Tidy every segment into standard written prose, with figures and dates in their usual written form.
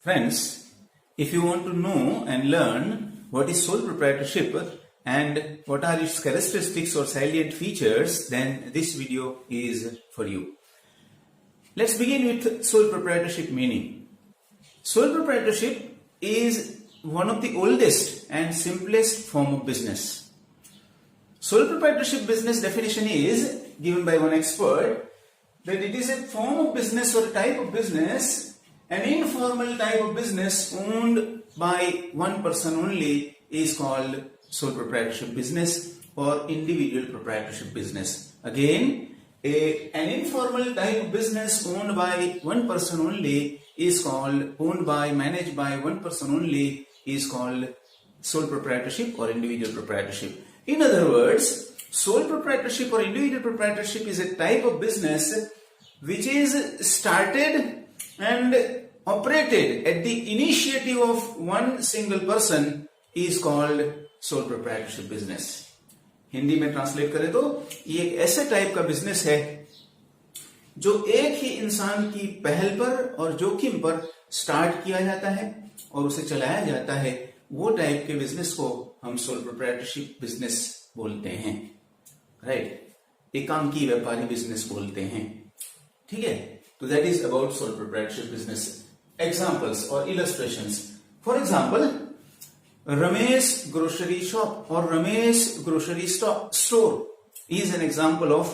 Friends, if you want to know and learn what is sole proprietorship and what are its characteristics or salient features, then this video is for you. Let's begin with sole proprietorship meaning. Sole proprietorship is one of the oldest and simplest form of business. Sole proprietorship business definition is given by one expert that it is a form of business or a type of business, an informal type of business owned by one person only is called sole proprietorship business or individual proprietorship business. Again, an informal type of business owned by one person only is called, managed by one person only is called sole proprietorship or individual proprietorship. In other words, sole proprietorship or individual proprietorship is a type of business which is started and operated at the initiative of one single person is called sole proprietorship business. Hindi में translate करें तो ये एक ऐसे type का business है जो एक ही इंसान की पहल पर और जोखिम पर स्टार्ट किया जाता है और उसे चलाया जाता है. वो टाइप के बिजनेस को हम सोल प्रोप्राइटरशिप बिजनेस बोलते हैं. राइट, एकांकी व्यापारी बिजनेस बोलते हैं. ठीक है, तो that is about sole proprietorship business. Examples or illustrations. For example, Ramesh grocery shop or Ramesh grocery store is an example of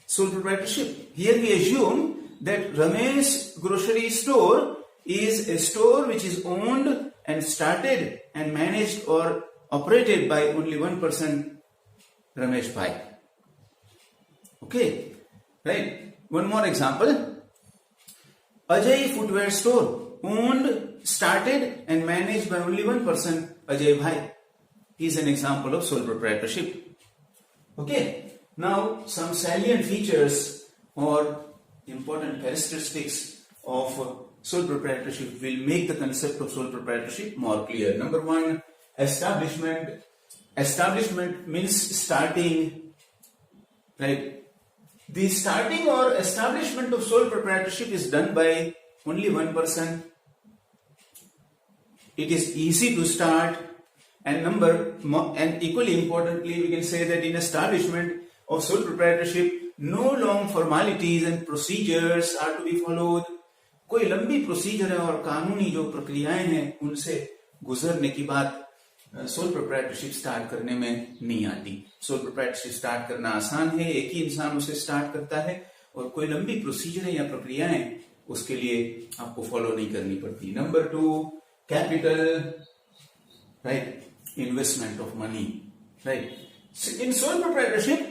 sole proprietorship. Here we assume that Ramesh grocery store is a store which is owned and started and managed or operated by only one person, Ramesh Bhai. Okay, right. One more example. Ajay footwear store, owned, started and managed by only one person, Ajay Bhai. He is an example of sole proprietorship. Okay, now some salient features or important characteristics of sole proprietorship will make the concept of sole proprietorship more clear. Number one, establishment. Establishment means starting, right? The starting or establishment of sole proprietorship is done by only one person. It is easy to start, and equally importantly, we can say that in establishment of sole proprietorship, no long formalities and procedures are to be followed. कोई लंबी procedure है और कानूनी जो प्रक्रियाएं हैं उनसे गुजरने की बात सोल प्रोप्राइटरशिप स्टार्ट करने में नहीं आती. सोल प्रोप्राइटरशिप स्टार्ट करना आसान है, एक ही इंसान उसे स्टार्ट करता है और कोई लंबी प्रोसीजर या प्रक्रियाएं उसके लिए आपको फॉलो नहीं करनी पड़ती. Number two, capital, right, investment of money. Right, in sole proprietorship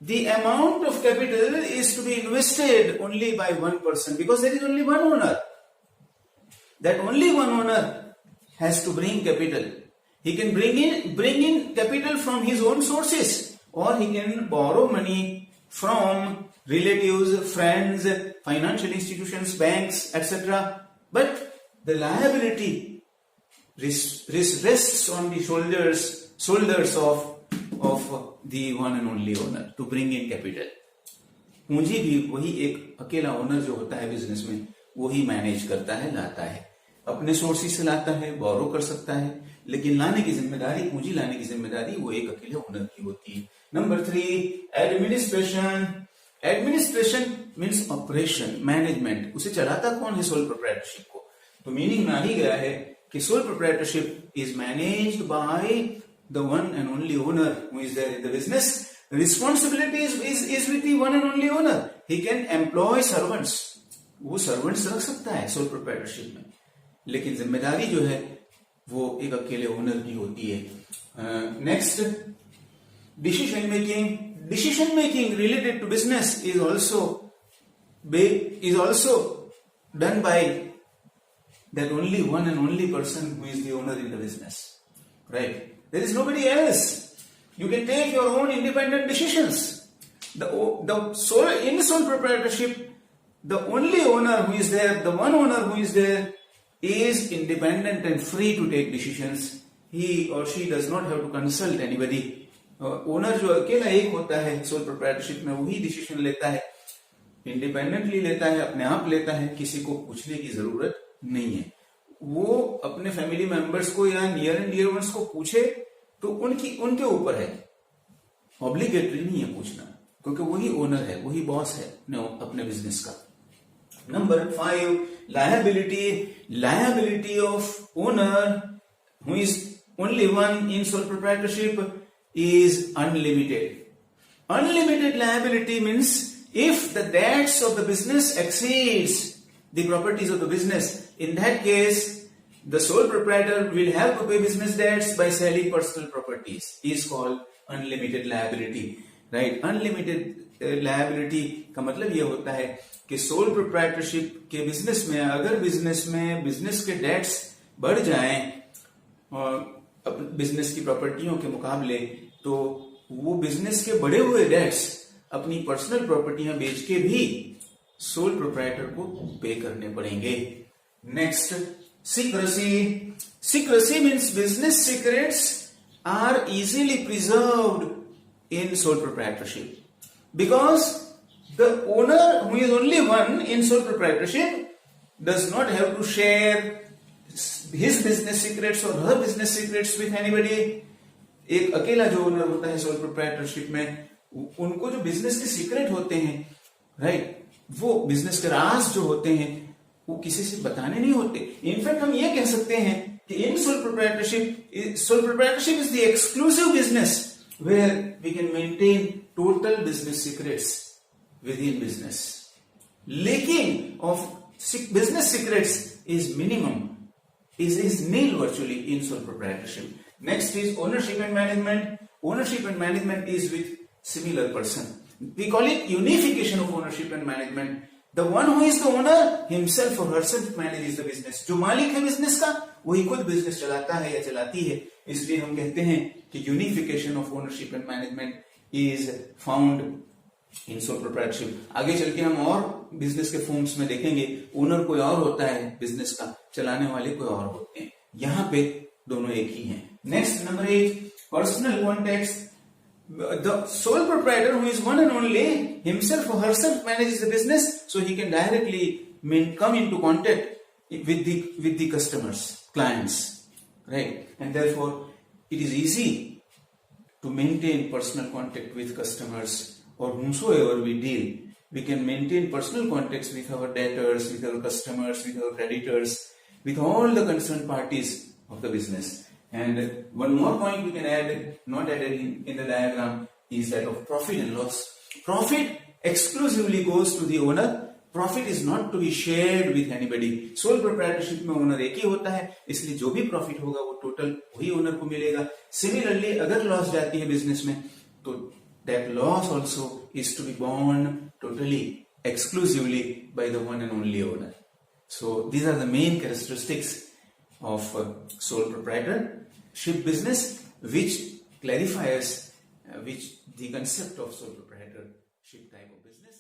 the amount of capital is to be invested only by one person because there is only one owner. That only one owner has to bring capital. He can bring in capital from his own sources, or he can borrow money from relatives, friends, financial institutions, banks, etc. But the liability rests on the shoulders of the one and only owner to bring in capital. पूंजी भी वही एक अकेला owner जो होता है business में वही मैनेज करता है, लाता है, अपने सोर्सेस से लाता है, बोरो कर सकता है, लेकिन लाने की जिम्मेदारी, पूंजी लाने की जिम्मेदारी वो एक अकेले ओनर की होती है. Number three, administration. Administration means operation, management. उसे चलाता कौन है सोल प्रोप्राइटरशिप को? तो मीनिंग में आ ही गया है कि soul proprietorship is managed by the one and only owner who is there in the business. Responsibility is with the one and only owner. He can employ servants. वो servants रख सकता है सोल प्रोप्राइटरशिप में, लेकिन जिम्मेदारी जो है वो एक अकेले ओनर की होती है. Next, decision making. Decision making related to business is also done by that only one and only person who is the owner in the business. Right? There is nobody else. You can take your own independent decisions. In sole proprietorship, the only owner who is there, the one owner who is there, is independent and free to take decisions. He or she does not have to consult anybody. Owner जो अकेला एक होता है sole proprietorship में, वही decision लेता है. Independently लेता है, अपने आप लेता है, किसी को पूछने की जरूरत नहीं है। वो अपने फैमिली मेंबर्स को या नियर एंड डियर वंस को पूछे तो उनके ऊपर है, ऑब्लिगेटरी नहीं है पूछना, क्योंकि वही ओनर है, वही बॉस है अपने बिजनेस का। Number 5, liability of owner who is only one in sole proprietorship is unlimited. Unlimited liability means if the debts of the business exceeds the properties of the business, in that case the sole proprietor will have to pay business debts by selling personal properties, is called unlimited liability, right? Unlimited liability का मतलब ये होता है कि sole proprietorship के business में अगर business के डेट्स बढ़ जाएं बिजनेस की प्रॉपर्टियों के मुकाबले, तो वो बिजनेस के बढ़े हुए डेट्स अपनी पर्सनल प्रॉपर्टियां बेच के भी सोल प्रोप्राइटर को पे करने पड़ेंगे। Next, secrecy means business secrets are easily preserved in sole proprietorship because the owner who is only one in sole proprietorship does not have to share his business secrets or her business secrets with anybody. एक अकेला जो owner होता है sole proprietorship में, उनको जो business के secret होते हैं, राइट, वो बिजनेस के राज जो होते हैं वो किसी से बताने नहीं होते। इनफैक्ट हम ये कह सकते हैं कि in sole proprietorship is the exclusive business where we can maintain total business secrets with in business. लेकिन of business secrets is minimum, is nil virtually in sole proprietorship. Next is ownership and management. Ownership and management is with similar person. We call it unification of ownership and management. The one who is the owner himself or herself manages the business. जो मालिक है business का वही खुद business चलाता है या चलाती है, इसलिए हम कहते हैं कि unification of ownership and management is found in sole proprietorship. आगे चल के हम और बिजनेस के फॉर्म्स में देखेंगे, ओनर कोई और होता है बिजनेस का, चलाने वाले कोई और होते हैं, यहाँ पे दोनों एक ही हैं। Next, number 8, personal contact. The sole proprietor who is one and only himself or herself manages the business, so he can directly come into contact with the customers, clients, right? And therefore it is easy to maintain personal contact with customers or whomsoever we deal. We can maintain personal contacts with our debtors, with our customers, with our creditors, with all the concerned parties of the business. And one more point we can add, not added in the diagram, is that of profit and loss. Profit exclusively goes to the owner. Profit is not to be shared with anybody. Sole proprietorship में owner एक ही होता है, इसलिए जो भी profit होगा वो total वही ओनर को मिलेगा। सिमिलरली अगर लॉस जाती है बिजनेस में, तो that loss also is to be borne totally, exclusively by the one and only owner. So these are the main characteristics of sole proprietorship business, which clarifies the concept of sole proprietorship type of business.